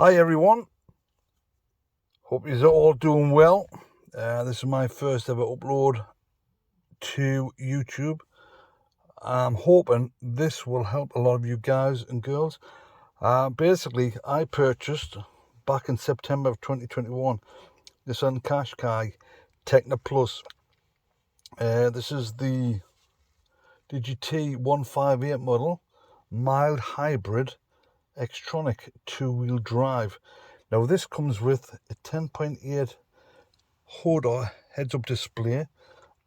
Hi everyone, hope you're all doing well. This is my first ever upload to YouTube. I'm hoping this will help a lot of you guys and girls. Basically, I purchased back in September of 2021 Nissan Qashqai Tekna Plus. This is the DGT158 model, mild hybrid Xtronic two-wheel drive. Now this comes with a 10.8 HUD heads-up display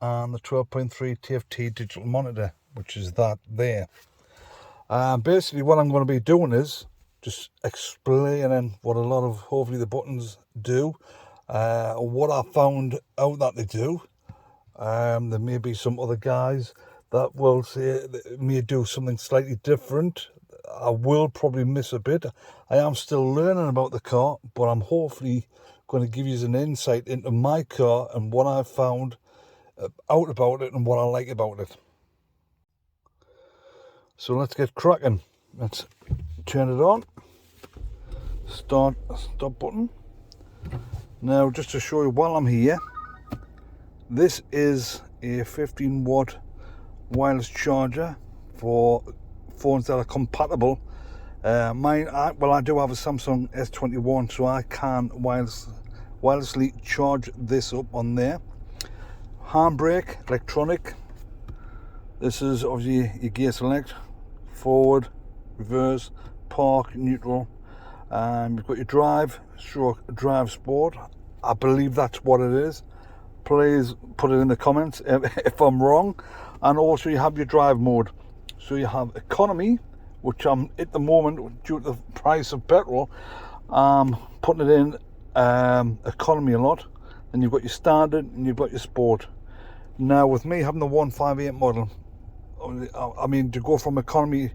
and the 12.3 TFT digital monitor, which is that there. Basically what I'm going to be doing is just explaining what a lot of hopefully the buttons do, what I found out that they do. There may be some other guys that will say that may do something slightly different. I will probably miss a bit. I am still learning about the car, but I'm hopefully going to give you an insight into my car and what I found out about it and what I like about it. So let's get cracking. Let's turn it on. Stop button. Now, just to show you while I'm here, this is a 15 watt wireless charger for phones that are compatible. I do have a Samsung S21, so I can wirelessly charge this up on there. Handbrake, electronic. This is obviously your gear select, forward, reverse, park, neutral. You've got your drive, drive sport. I believe that's what it is. Please put it in the comments if I'm wrong. And also you have your drive mode. So you have economy, which I'm at the moment, due to the price of petrol, putting it in economy a lot. Then you've got your standard and you've got your sport. Now with me having the 158 model, I mean, to go from economy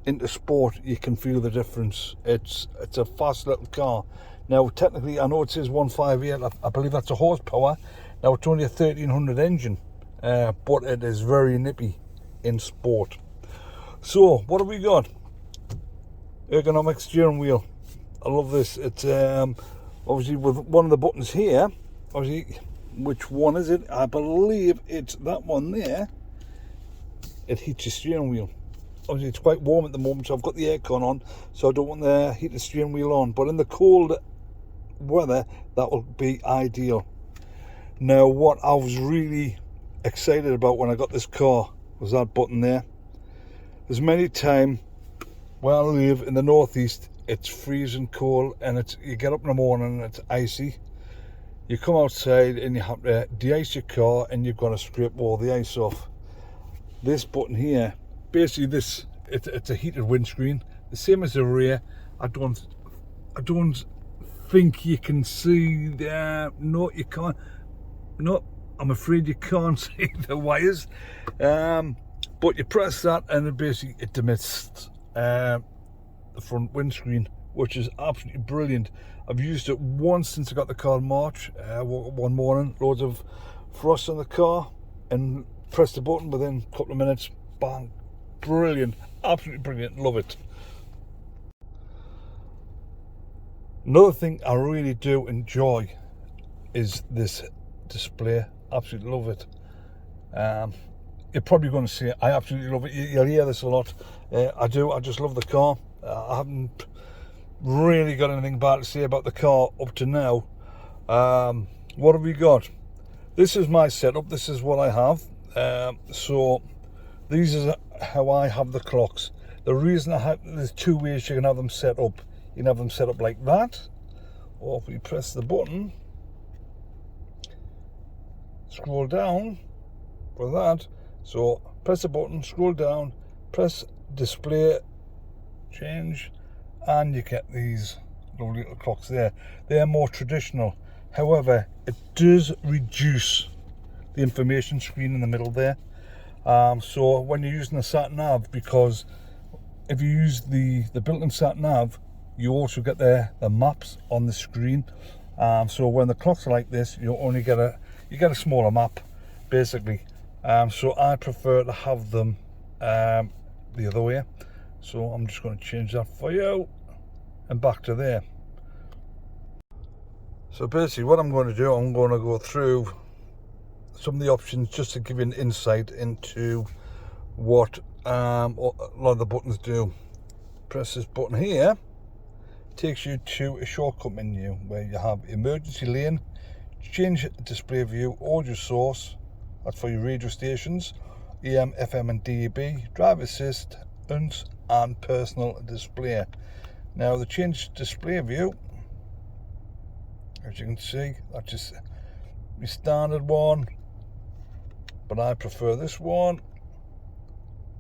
into sport, you can feel the difference. It's a fast little car. Now technically I know it says 158, I believe that's a horsepower. Now it's only a 1300 engine, but it is very nippy in sport. So what have we got? Ergonomic steering wheel. I love this. It's obviously with one of the buttons here, obviously, which one is it? I believe it's that one there. It heats your steering wheel. Obviously it's quite warm at the moment, so I've got the aircon on, so I don't want the heated steering wheel on, but in the cold weather that will be ideal. Now what I was really excited about when I got this car was that button there. There's many times where I live in the northeast, it's freezing cold, and you get up in the morning and it's icy. You come outside and you have to de-ice your car, and you've got to scrape all the ice off. This button here, basically it's a heated windscreen, the same as the rear. I don't think you can see there. No, you can't. No, I'm afraid you can't see the wires. But you press that and it basically demists the front windscreen, which is absolutely brilliant. I've used it once since I got the car in March. Woke up one morning, loads of frost on the car, and pressed the button. Within a couple of minutes, bang, brilliant, absolutely brilliant, love it. Another thing I really do enjoy is this display. Absolutely love it. You're probably going to see it. I absolutely love it. You'll hear this a lot. I just love the car. I haven't really got anything bad to say about the car up to now. What have we got? This is my setup. This is what I have. So these is how I have the clocks. The reason there's two ways you can have them set up. You can have them set up like that, or if we press the button, scroll down for that. So press the button, scroll down, press display, change, and you get these lovely little clocks there. They're more traditional. However, it does reduce the information screen in the middle there. So when you're using the sat nav, because if you use the built-in sat nav, you also get the maps on the screen. So when the clocks are like this, you only get a smaller map, basically. So I prefer to have them the other way. So I'm just going to change that for you, and back to there. So basically what I'm going to do, I'm going to go through some of the options just to give you an insight into what a lot of the buttons do. Press this button here, takes you to a shortcut menu where you have emergency lane, change display view, audio source, that's for your radio stations, AM, FM and DAB, driver assist, and personal display. Now the change display view, as you can see, that's just the standard one, but I prefer this one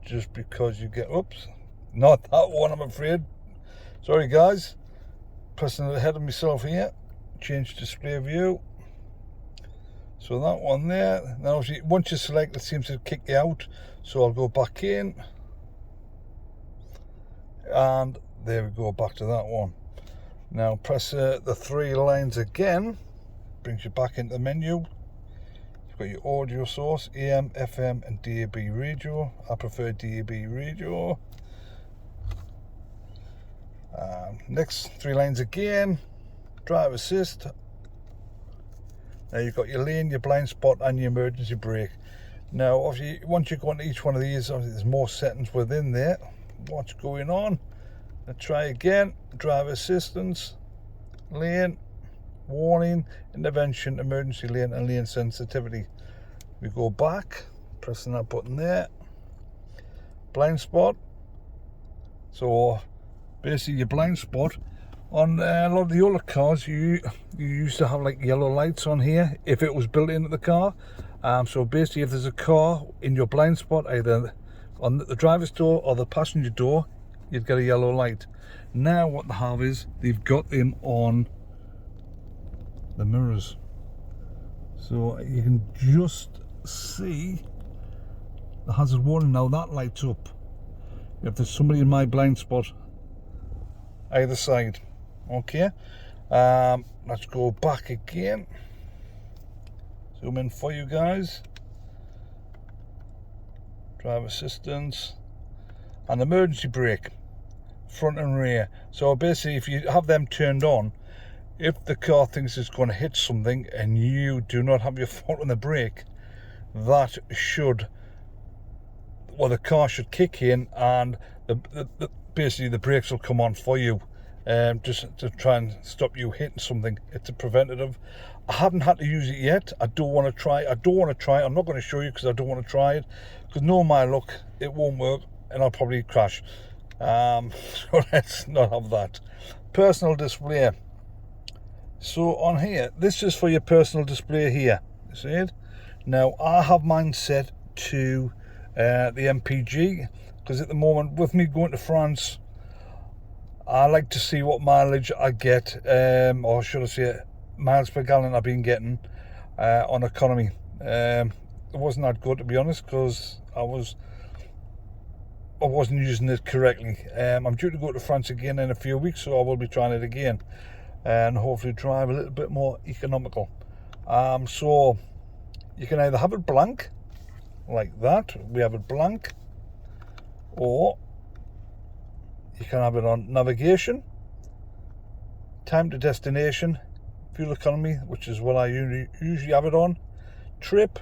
just because you get, oops, not that one I'm afraid, sorry guys, pressing ahead of myself here, change display view. So that one there. Now once you select, it seems to kick you out, so I'll go back in, and there we go, back to that one. Now press the 3 lines again, brings you back into the menu. You've got your audio source, AM, FM and DAB radio. I prefer DAB radio. Next 3 lines again, driver assist. Now you've got your lane, your blind spot and your emergency brake. Now obviously once you go into each one of these, obviously there's more settings within there. What's going on? Let's try again. Driver assistance, lane, warning, intervention, emergency lane and lane sensitivity. We go back, pressing that button there. Blind spot. So basically your blind spot, on a lot of the older cars, you used to have like yellow lights on here if it was built into the car. So basically if there's a car in your blind spot, either on the driver's door or the passenger door, you'd get a yellow light. Now what they have is, they've got them on the mirrors. So you can just see the hazard warning now, that lights up. If there's somebody in my blind spot, either side. Okay, let's go back again, zoom in for you guys. Driver assistance and emergency brake, front and rear. So basically if you have them turned on, if the car thinks it's going to hit something and you do not have your foot on the brake, that should, well, the car should kick in and basically the brakes will come on for you, just to try and stop you hitting something. It's a preventative. I haven't had to use it yet. I don't want to try. I'm not going to show you because I don't want to try it, because knowing my luck, it won't work and I'll probably crash. So let's not have that. Personal display. So on here, this is for your personal display here. You see it? Now I have mine set to the MPG, because at the moment, with me going to France, I like to see what mileage I get, or should I say miles per gallon I've been getting on economy. It wasn't that good, to be honest, because I wasn't using it correctly. I'm due to go to France again in a few weeks, so I will be trying it again and hopefully drive a little bit more economical. So you can either have it blank like that, we have it blank, or you can have it on navigation, time to destination, fuel economy, which is what I usually have it on, trip,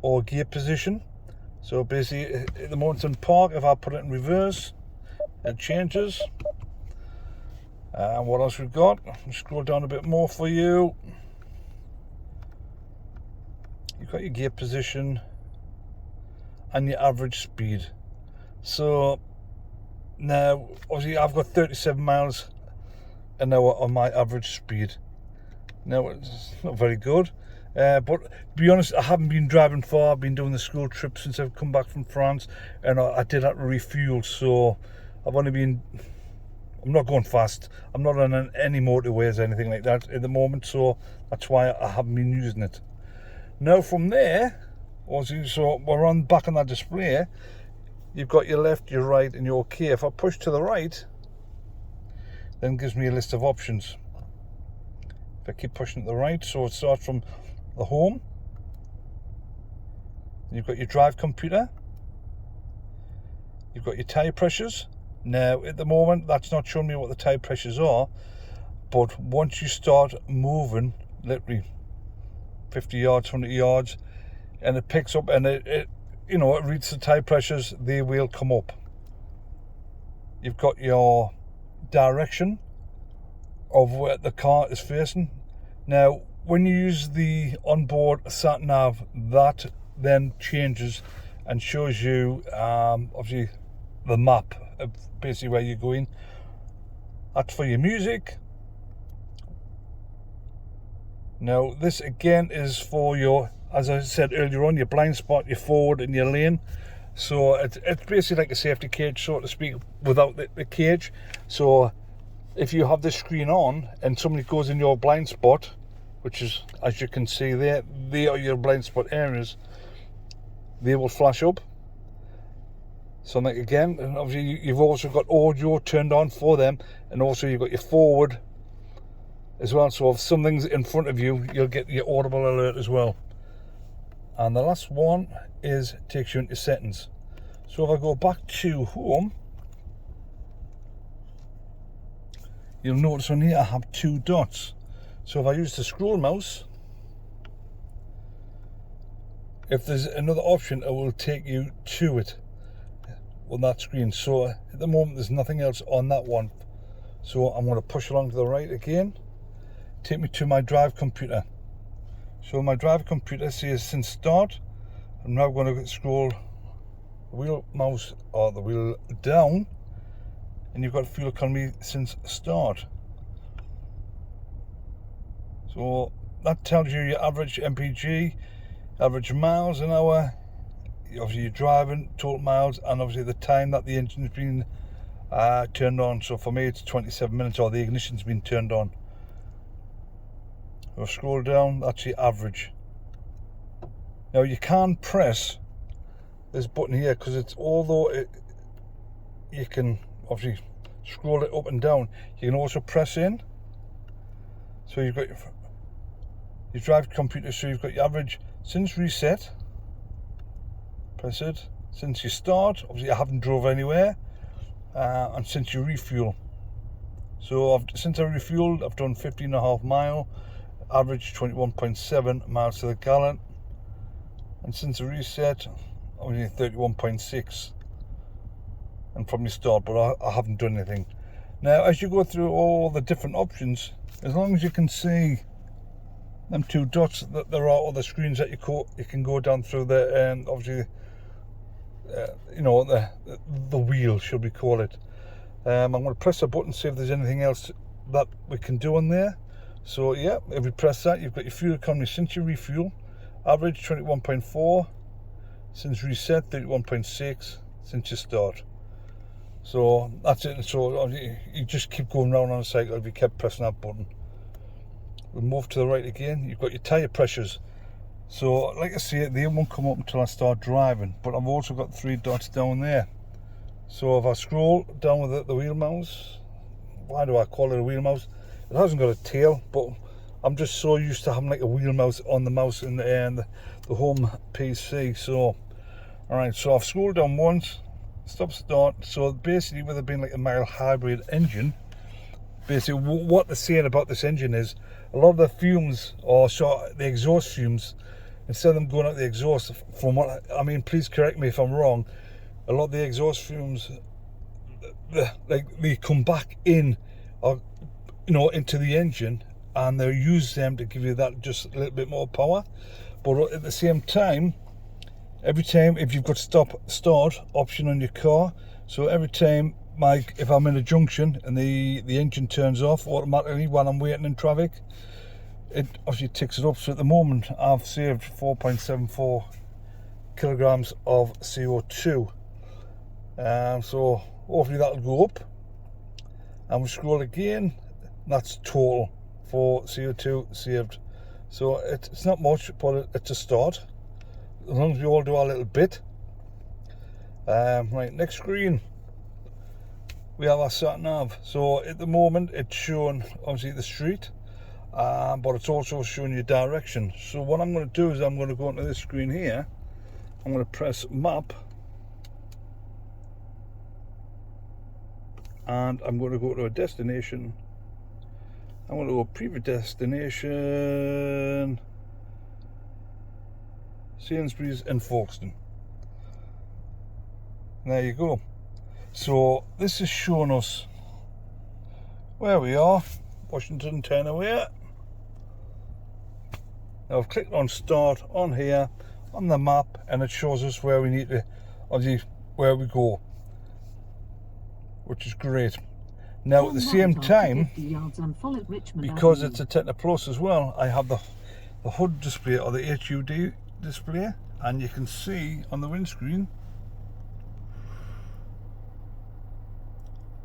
or gear position. So basically at the moment it's in park. If I put it in reverse, it changes. And what else we've got? I'll scroll down a bit more for you. You've got your gear position and your average speed. So now obviously I've got 37 miles an hour on my average speed. Now it's not very good, but to be honest, I haven't been driving far. I've been doing the school trip since I've come back from France, and I did have to refuel, so I've only been, I'm not going fast. I'm not on any motorways or anything like that at the moment, so that's why I haven't been using it. Now from there, obviously, so we're on back on that display. You've got your left, your right, and your OK. If I push to the right, then it gives me a list of options. If I keep pushing to the right, so it starts from the home. You've got your drive computer. You've got your tyre pressures. Now, at the moment, that's not showing me what the tyre pressures are, but once you start moving, literally 50 yards, 100 yards, and it picks up and it you know, it reads the tire pressures, they will come up. You've got your direction of where the car is facing. Now, when you use the onboard sat nav, that then changes and shows you obviously the map of basically where you're going. That's for your music. Now, this again is for your, as I said earlier on, your blind spot, your forward and your lane. So it's basically like a safety cage, so to speak, without the cage. So if you have this screen on and somebody goes in your blind spot, which is, as you can see there, they are your blind spot areas, they will flash up. So like again, and obviously you've also got audio turned on for them, and also you've got your forward as well. So if something's in front of you, you'll get your audible alert as well. And the last one is takes you into settings. So if I go back to home, you'll notice on here I have 2 dots. So if I use the scroll mouse, if there's another option, it will take you to it on that screen. So at the moment there's nothing else on that one. So I'm going to push along to the right again, take me to my drive computer. So my drive computer says since start. I'm now going to scroll the wheel mouse or the wheel down, and you've got fuel economy since start. So that tells you your average MPG, average miles an hour, obviously your driving, total miles, and obviously the time that the engine's been turned on. So for me it's 27 minutes, or the ignition's been turned on. I'll scroll down, that's your average. Now you can press this button here, because it's, although you can obviously scroll it up and down, you can also press in. So you've got your drive computer, so you've got your average since reset, press it, since you start, obviously I haven't drove anywhere, and since you refuel. So since I refueled, I've done 15.5 miles, average 21.7 miles to the gallon, and since the reset, only 31.6, and from the start, but I haven't done anything. Now, as you go through all the different options, as long as you can see them 2 dots, that there are other screens that you can go down through there, and obviously, you know, the wheel, should we call it. I'm going to press a button, see if there's anything else that we can do on there. So yeah, if you press that, you've got your fuel economy since you refuel, average 21.4, since reset 31.6, since you start. So that's it. So you just keep going round on a cycle if you kept pressing that button. We'll move to the right again. You've got your tyre pressures. So like I say, they won't come up until I start driving, but I've also got 3 dots down there. So if I scroll down with the wheel mouse, why do I call it a wheel mouse? It hasn't got a tail, but I'm just so used to having like a wheel mouse on the mouse in the home PC. So alright, so I've scrolled down once, stop start. So basically, with it being like a mild hybrid engine, basically what they're saying about this engine is a lot of the fumes, or so the exhaust fumes, instead of them going out the exhaust, from what I mean, please correct me if I'm wrong, a lot of the exhaust fumes, they come back in, or you know, into the engine, and they use them to give you that just a little bit more power. But at the same time, every time, if you've got start option on your car, so every time, if I'm in a junction and the engine turns off automatically while I'm waiting in traffic, it obviously ticks it up. So at the moment I've saved 4.74 kilograms of CO2. So hopefully that'll go up. And we scroll again, that's total for CO2 saved. So it's not much, but it's a start, as long as we all do our little bit. Right, next screen, we have our sat nav. So at the moment it's showing obviously the street, but it's also showing you direction. So what I'm going to do is I'm going to go into this screen here, I'm going to press map, and I'm going to go to a destination, I'm going to go previous destination, Sainsbury's in Folkestone. There you go. So this is showing us where we are, Washington 10 away. Now I've clicked on start on here on the map, and it shows us where we need to, obviously where we go, which is great. Now at the same time, because it's a Tekna Plus as well, I have the HUD display, or the HUD display, and you can see on the windscreen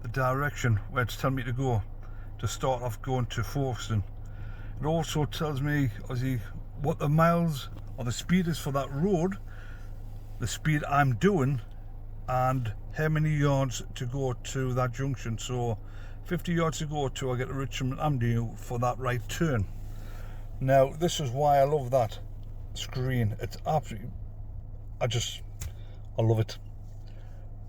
the direction where it's telling me to go to start off going to Folkestone. It also tells me obviously what the miles or the speed is for that road, the speed I'm doing, and how many yards to go to that junction. So 50 yards to go to I get to Richmond Avenue for that right turn. Now this is why I love that screen. It's absolutely, I love it.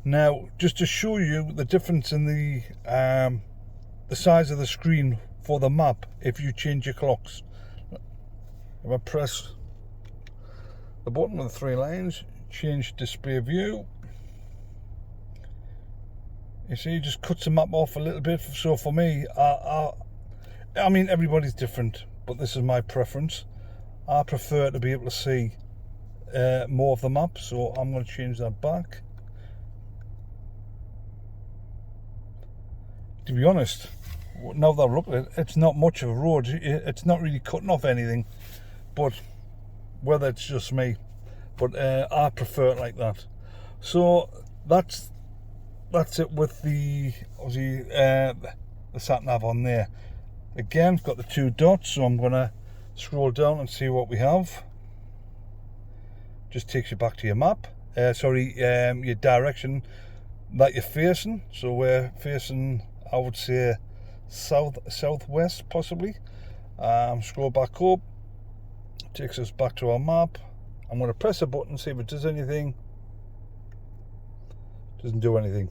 Now just to show you the difference in the size of the screen for the map if you change your clocks. If I press the button with the 3 lines, change display view, you see it just cuts the map off a little bit. So for me, I mean everybody's different, but this is my preference. I prefer to be able to see more of the map, so I'm going to change that back. To be honest, now that I've looked at it, it's not much of a road. It's not really cutting off anything, but whether it's just me, but I prefer it like that. So that's it with the obviously the sat nav on there. Again, got the 2 dots, so I'm gonna scroll down and see what we have. Just takes you back to your map. Your direction that you're facing. So we're facing, I would say, southwest possibly. Scroll back up, takes us back to our map. I'm going to press a button, see if it does anything. Doesn't do anything,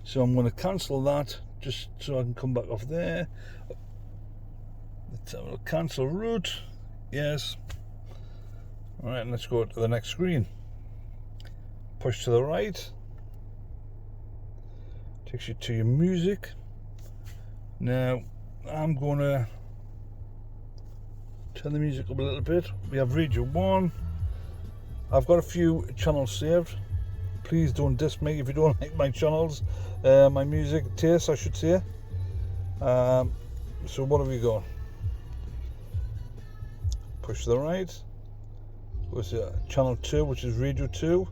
so I'm going to cancel that just so I can come back off there. Let's have a cancel route. Yes. All right, let's go to the next screen. Push to the right, takes you to your music. Now I'm going to turn the music up a little bit. We have Radio 1. I've got a few channels saved. Please don't diss me if you don't like my channels, my music taste I should say. So what have we got? Push to the right. Goes to channel 2, which is Radio 2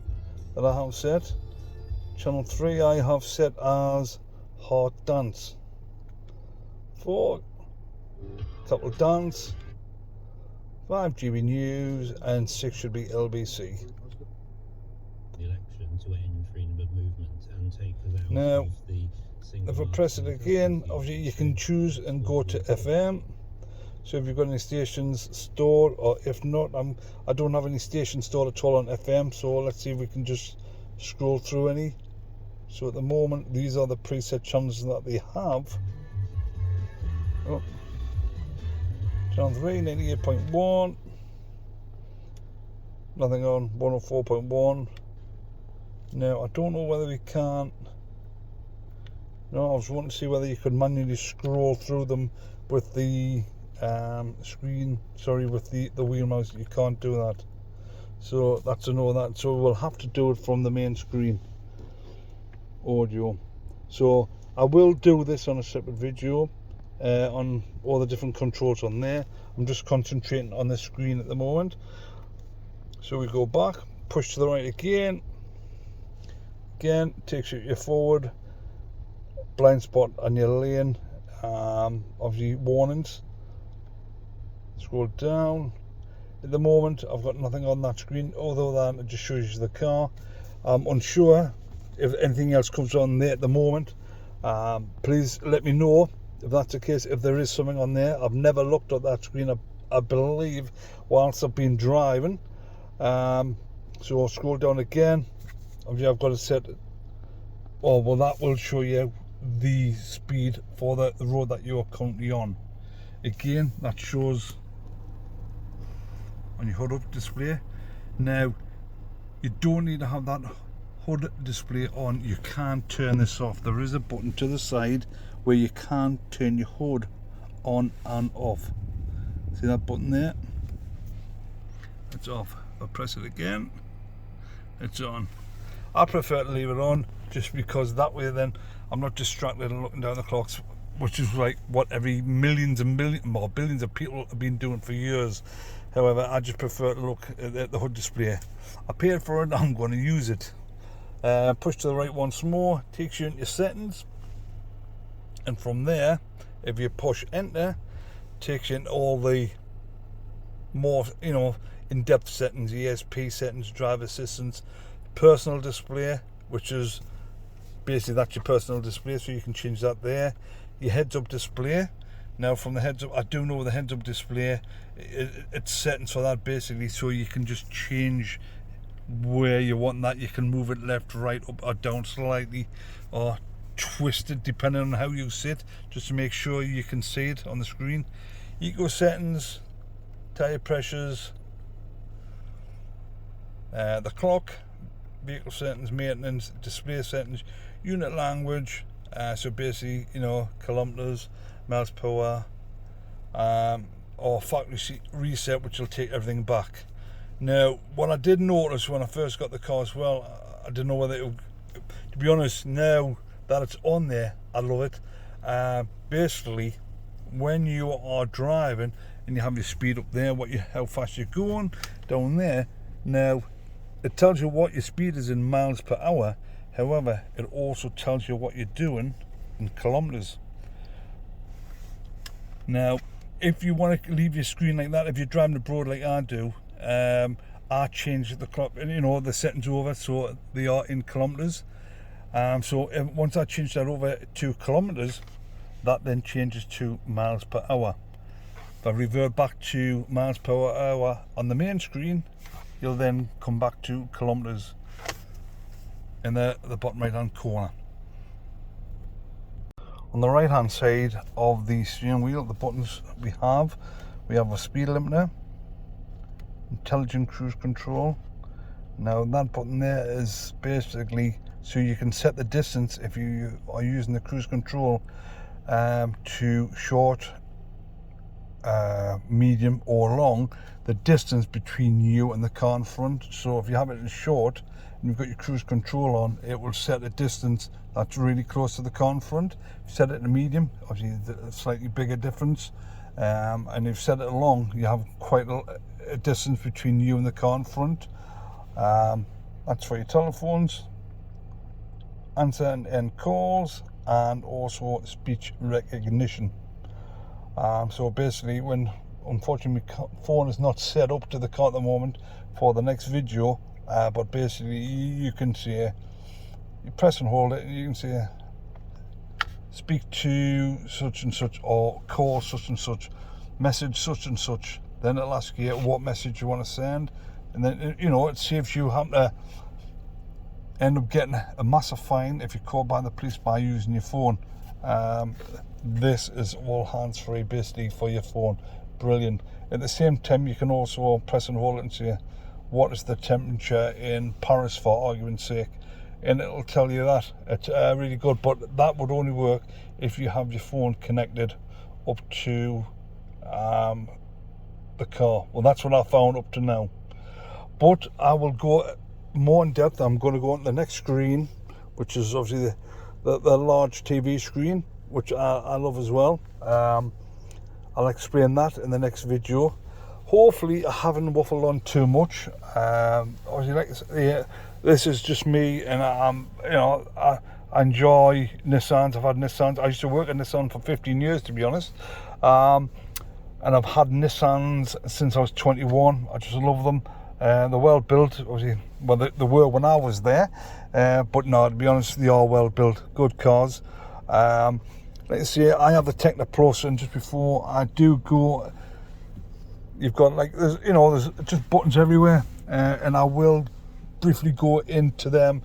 that I have set. Channel 3 I have set as Hard Dance. 4, couple dance. 5 GB News, and 6 should be LBC. The election to end freedom of movement and take us out now, of the if I press it again, obviously you can choose and go to FM. So if you've got any stations stored, or if not, I don't have any stations stored at all on FM. So let's see if we can just scroll through any. So at the moment, these are the preset channels that they have. Oh. Channel 3, 98.1. Nothing on 104.1. Now, I don't know whether we can. No, I was wanting to see whether you could manually scroll through them with the screen. Sorry, with the wheel mouse. You can't do that. So that's a no. That so we'll have to do it from the main screen. Audio. So I will do this on a separate video. On all the different controls on there. I'm just concentrating on the screen at the moment. So we go back, push to the right again, takes you forward, blind spot on your lane, obviously warnings. Scroll down. At the moment I've got nothing on that screen, although that it just shows you the car. I'm unsure if anything else comes on there at the moment. Please let me know if that's the case, if there is something on there. I've never looked at that screen, I believe, whilst I've been driving. So I'll scroll down again. Obviously I've got to set, that will show you the speed for the road that you're currently on. again, that shows on your hood up display. Now you don't need to have that hood display on, you can turn this off. There is a button to the side where you can turn your hood on and off. See that button there? It's off. If I press it again, it's on. I prefer to leave it on just because that way then I'm not distracted and looking down the clocks, which is like what every millions and billions of people have been doing for years. However, I just prefer to look at the hood display. I paid for it, I'm going to use it. Push to the right once more, takes you into your settings, and from there, if you push enter, takes you into all the more, you know, in-depth settings, ESP settings, driver assistance, personal display, which is basically that's your personal display, so you can change that there. Your heads-up display. Now from the heads-up, I do know the heads-up display, it's settings for that basically, so you can just change where you want that. You can move it left, right, up or down slightly, or twist it depending on how you sit, just to make sure you can see it on the screen. Eco settings, tire pressures, the clock, vehicle settings, maintenance, display settings, unit language, so basically, you know, kilometers, miles per hour, or factory reset, which will take everything back. Now, what I did notice when I first got the car as well, I didn't know whether it would, to be honest, now that it's on there, I love it. Basically, when you are driving and you have your speed up there, how fast you're going down there, now it tells you what your speed is in miles per hour. However, it also tells you what you're doing in kilometers. Now, if you want to leave your screen like that, if you're driving abroad like I do, I changed the clock, you know, the settings over so they are in kilometers. So once I change that over to kilometers, that then changes to miles per hour. If I revert back to miles per hour on the main screen, you'll then come back to kilometers in the bottom right hand corner. On the right hand side of the steering wheel, the buttons we have a speed limiter, intelligent cruise control. Now that button there is basically so you can set the distance if you are using the cruise control to short, medium or long, the distance between you and the car in front. So if you have it in short and you've got your cruise control on, it will set a distance that's really close to the car in front. If you set it in medium, obviously a slightly bigger difference, and if you set it long, you have quite a distance between you and the car in front. That's for your telephones, answer and end calls, and also speech recognition. So basically, when unfortunately my phone is not set up to the car at the moment for the next video, but basically you can say, you press and hold it and you can say speak to such and such, or call such and such, message such and such. Then it'll ask you what message you want to send, and then, you know, it saves you having to end up getting a massive fine if you're caught by the police by using your phone. This is all hands-free basically for your phone. Brilliant. At the same time, you can also press and hold it and say what is the temperature in Paris, for argument's sake, and it'll tell you that. It's really good, but that would only work if you have your phone connected up to the car. Well, that's what I found up to now, but I will go more in depth. I'm going to go on to the next screen, which is obviously the large TV screen, which I love as well. I'll explain that in the next video. Hopefully I haven't waffled on too much. Obviously, like this is just me, and you know, I enjoy Nissans. I've had Nissans. I used to work at Nissan for 15 years, to be honest, and I've had Nissans since I was 21. I just love them. They're well built, obviously. Well, they were when I was there, but no, to be honest, they are well built, good cars. Let's see, I have the Tekna Plus, and just before I do go, you've got like, there's just buttons everywhere, and I will briefly go into them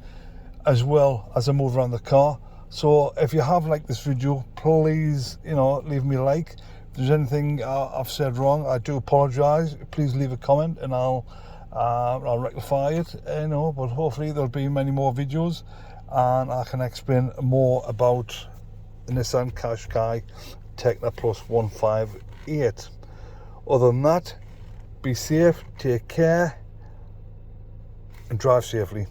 as well as I move around the car. So if you have liked this video, please, leave me a like, there's anything I've said wrong, I do apologise. Please leave a comment and I'll rectify it, you know. But hopefully there'll be many more videos and I can explain more about the Nissan Qashqai Tekna Plus 158. Other than that, be safe, take care and drive safely.